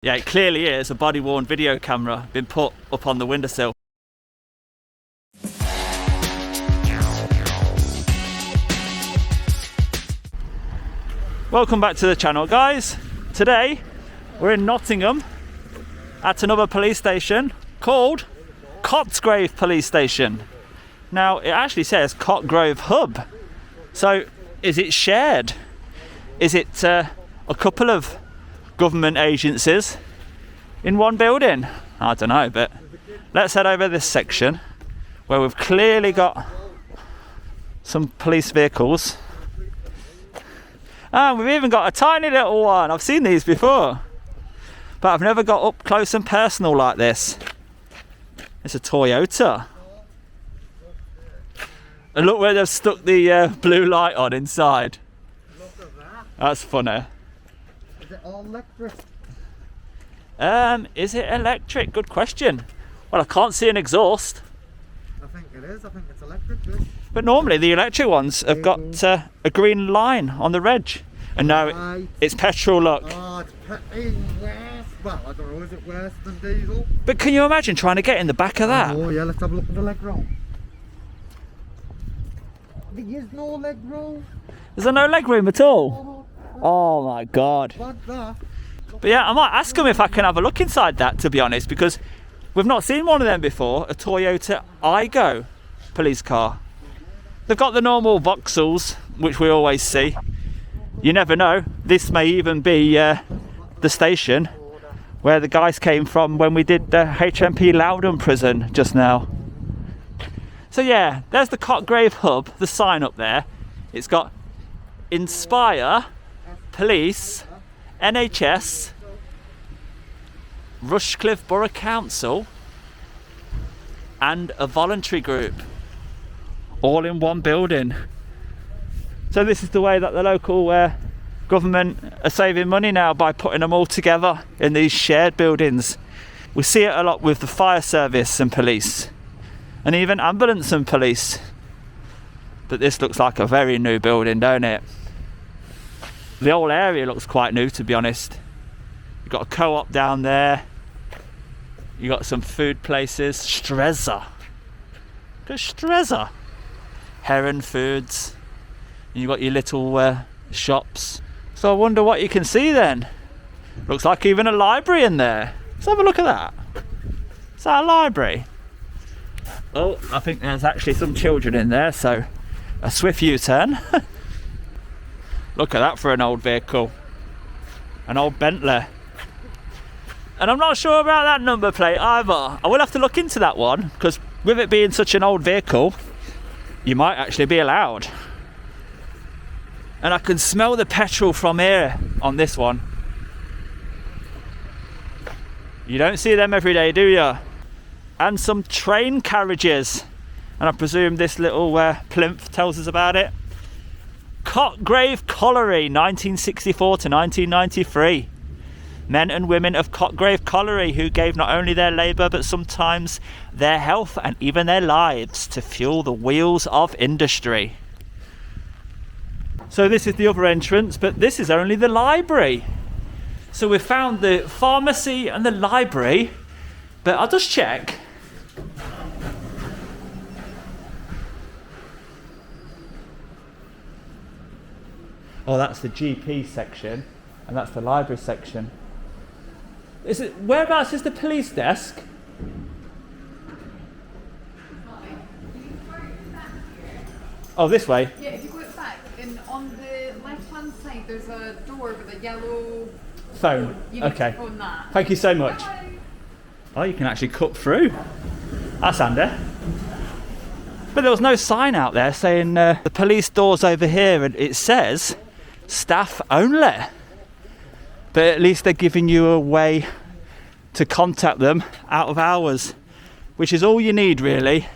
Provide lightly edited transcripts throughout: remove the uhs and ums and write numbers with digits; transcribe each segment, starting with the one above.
Yeah, it clearly is a body-worn video camera been put up on the windowsill. Welcome back to the channel, guys. Today we're in Nottingham at another police station called Cotgrave Police Station. Now it actually says Cotgrave Hub, so is it shared? Is it a couple of government agencies in one building? I don't know, but let's head over this section where we've clearly got some police vehicles. And we've even got a tiny little one. I've seen these before, but I've never got up close and personal like this. It's a Toyota. And look where they've stuck the blue light on inside. Look at that. That's funny. Is it all electric? Is it electric? Good question. Well, I can't see an exhaust. I think it is. I think it's electric. This. But normally the electric ones have got a green line on the reg. And now Right. it's petrol, look. Oh, it's pretty worse. Well, I don't know, is it worse than diesel? But can you imagine trying to get in the back of that? Oh yeah, let's have a look at the leg roll. There is no leg roll. Is there no leg room at all? Oh my God. What's that? But yeah, I might ask them if I can have a look inside that, to be honest, because we've not seen one of them before, a Toyota Igo police car. They've got the normal Vauxhalls, which we always see. You never know, this may even be the station where the guys came from when we did the HMP Loudon prison just now. So yeah, there's the Cotgrave Hub, the sign up there. It's got Inspire, Police, NHS, Rushcliffe Borough Council, and a voluntary group, all in one building. So this is the way that the local government are saving money now, by putting them all together in these shared buildings. We see it a lot with the fire service and police, and even ambulance and police. But this looks like a very new building, don't it? The whole area looks quite new, to be honest. You've got a co-op down there. You've got some food places. Strezza. Look at Strezza. Heron Foods. And you've got your little shops. So I wonder what you can see then. Looks like even a library in there. Let's have a look at that. Is that a library? Oh, I think there's actually some children in there, so a swift U-turn. Look at that for an old vehicle. An old Bentley. And I'm not sure about that number plate either. I will have to look into that one, because with it being such an old vehicle, you might actually be allowed. And I can smell the petrol from here on this one. You don't see them every day, do you? And some train carriages. And I presume this little plinth tells us about it. Cotgrave Colliery, 1964 to 1993. Men and women of Cotgrave Colliery who gave not only their labour but sometimes their health and even their lives to fuel the wheels of industry. So this is the other entrance, but this is only the library. So we've found the pharmacy and the library, but I'll just check. Oh, that's the GP section, and that's the library section. Is it, whereabouts is the police desk? Oh, this way? Yeah, if you go back, and on the left-hand side there's a door with a yellow Phone. You need Okay. to phone that. Thank you so much. Oh, you can actually cut through. That's handy. But there was no sign out there saying the police door's over here, and it says staff only. But at least they're giving you a way to contact them out of hours, which is all you need, really.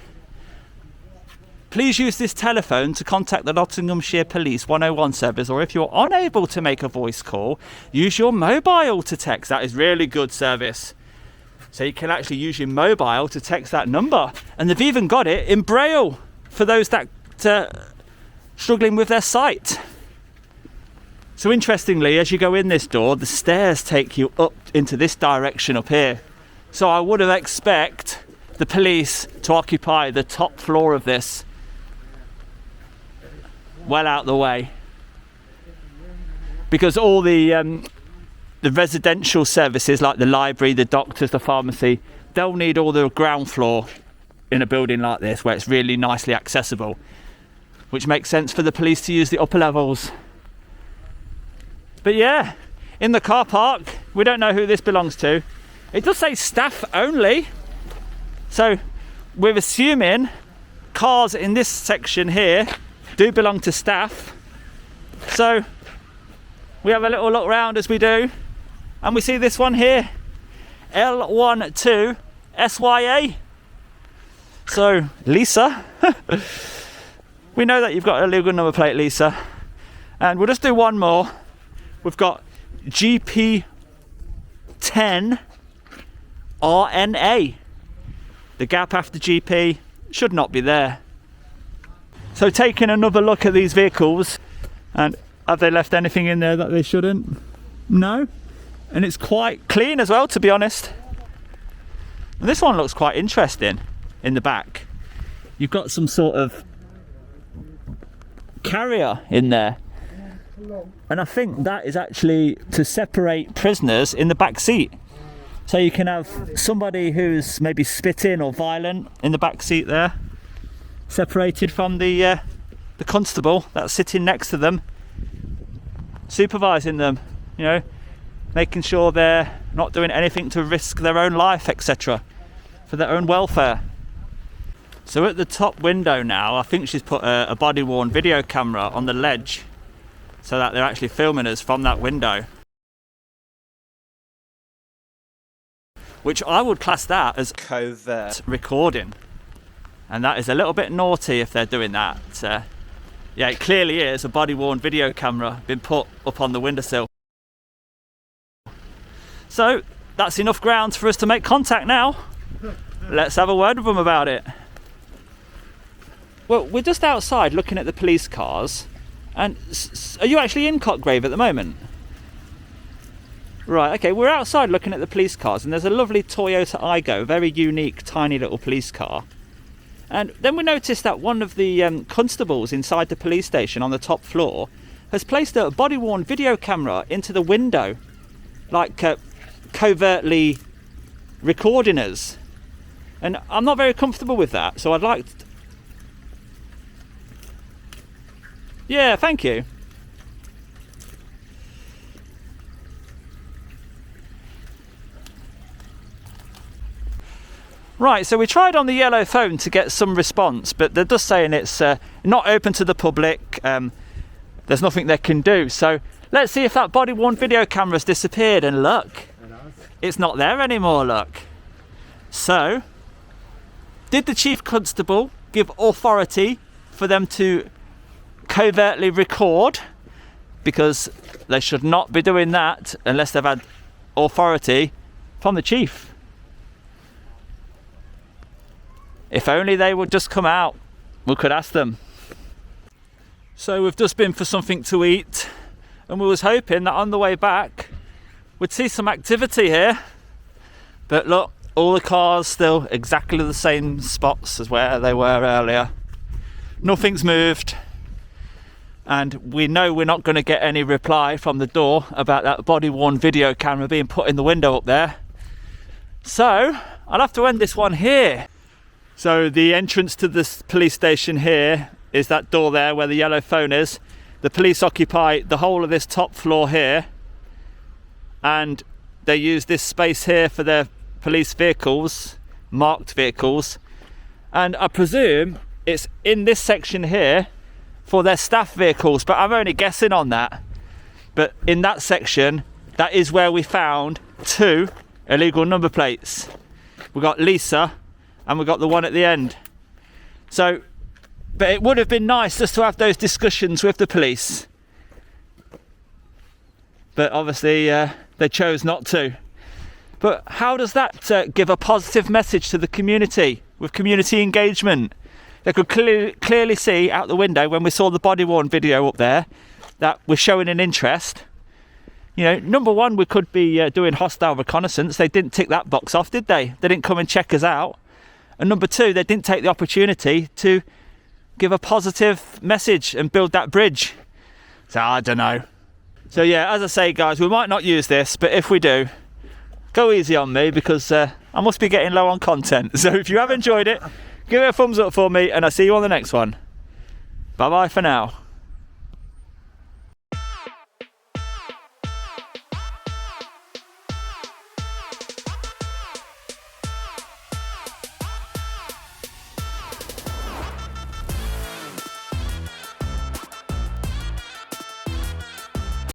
Please use this telephone to contact the Nottinghamshire Police 101 service, or if you're unable to make a voice call, use your mobile to text. That is really good service. So you can actually use your mobile to text that number. And they've even got it in Braille for those that struggling with their sight. So interestingly, as you go in this door, the stairs take you up into this direction up here. So I would have expect the police to occupy the top floor of this, well out the way, because all the residential services like the library, the doctors, the pharmacy, they'll need all the ground floor in a building like this where it's really nicely accessible, which makes sense for the police to use the upper levels. But yeah, in the car park, we don't know who this belongs to. It does say staff only, so we're assuming cars in this section here do belong to staff. So we have a little look round as we do, and we see this one here, L12 SYA. So Lisa, we know that you've got a legal number plate, Lisa, and we'll just do one more. We've got GP10 RNA. The gap after GP should not be there. So taking another look at these vehicles, and have they left anything in there that they shouldn't? No. And it's quite clean as well, to be honest. And this one looks quite interesting in the back. You've got some sort of carrier in there. And I think that is actually to separate prisoners in the back seat. So you can have somebody who's maybe spitting or violent in the back seat there, separated from the constable that's sitting next to them, supervising them, you know, making sure they're not doing anything to risk their own life, etc., for their own welfare. So at the top window now, I think she's put a body-worn video camera on the ledge so that they're actually filming us from that window. Which I would class that as covert recording. And that is a little bit naughty if they're doing that. Yeah, it clearly is a body-worn video camera been put up on the windowsill. So that's enough grounds for us to make contact now. Let's have a word with them about it. Well, we're just outside looking at the police cars. And are you actually in Cotgrave at the moment? Right, okay, we're outside looking at the police cars, and there's a lovely Toyota Aygo, very unique, tiny little police car. And then we noticed that one of the constables inside the police station on the top floor has placed a body-worn video camera into the window, like covertly recording us. And I'm not very comfortable with that, so I'd like to... Yeah, thank you. Right, so we tried on the yellow phone to get some response, but they're just saying it's not open to the public. There's nothing they can do. So let's see if that body-worn video camera's disappeared, and look, it's not there anymore, look. So, did the Chief Constable give authority for them to covertly record? Because they should not be doing that unless they've had authority from the Chief. If only they would just come out, we could ask them. So we've just been for something to eat, and we was hoping that on the way back we'd see some activity here. But look, all the cars still exactly the same spots as where they were earlier. Nothing's moved, and we know we're not going to get any reply from the door about that body-worn video camera being put in the window up there. So I'll have to end this one here. So the entrance to this police station here is that door there where the yellow phone is. The police occupy the whole of this top floor here, and they use this space here for their police vehicles, marked vehicles, and I presume it's in this section here for their staff vehicles, but I'm only guessing on that. But in that section, that is where we found 2 illegal number plates. We got Lisa, and we got the one at the end. So, but it would have been nice just to have those discussions with the police. But obviously they chose not to. But how does that give a positive message to the community with community engagement? They could clearly see out the window when we saw the body-worn video up there that we're showing an interest. You know, number one, we could be doing hostile reconnaissance. They didn't tick that box off, did they? They didn't come and check us out. And number two, they didn't take the opportunity to give a positive message and build that bridge. So I don't know. So yeah, as I say, guys, we might not use this, but if we do, go easy on me, because I must be getting low on content. So if you have enjoyed it, give it a thumbs up for me, and I'll see you on the next one. Bye bye for now.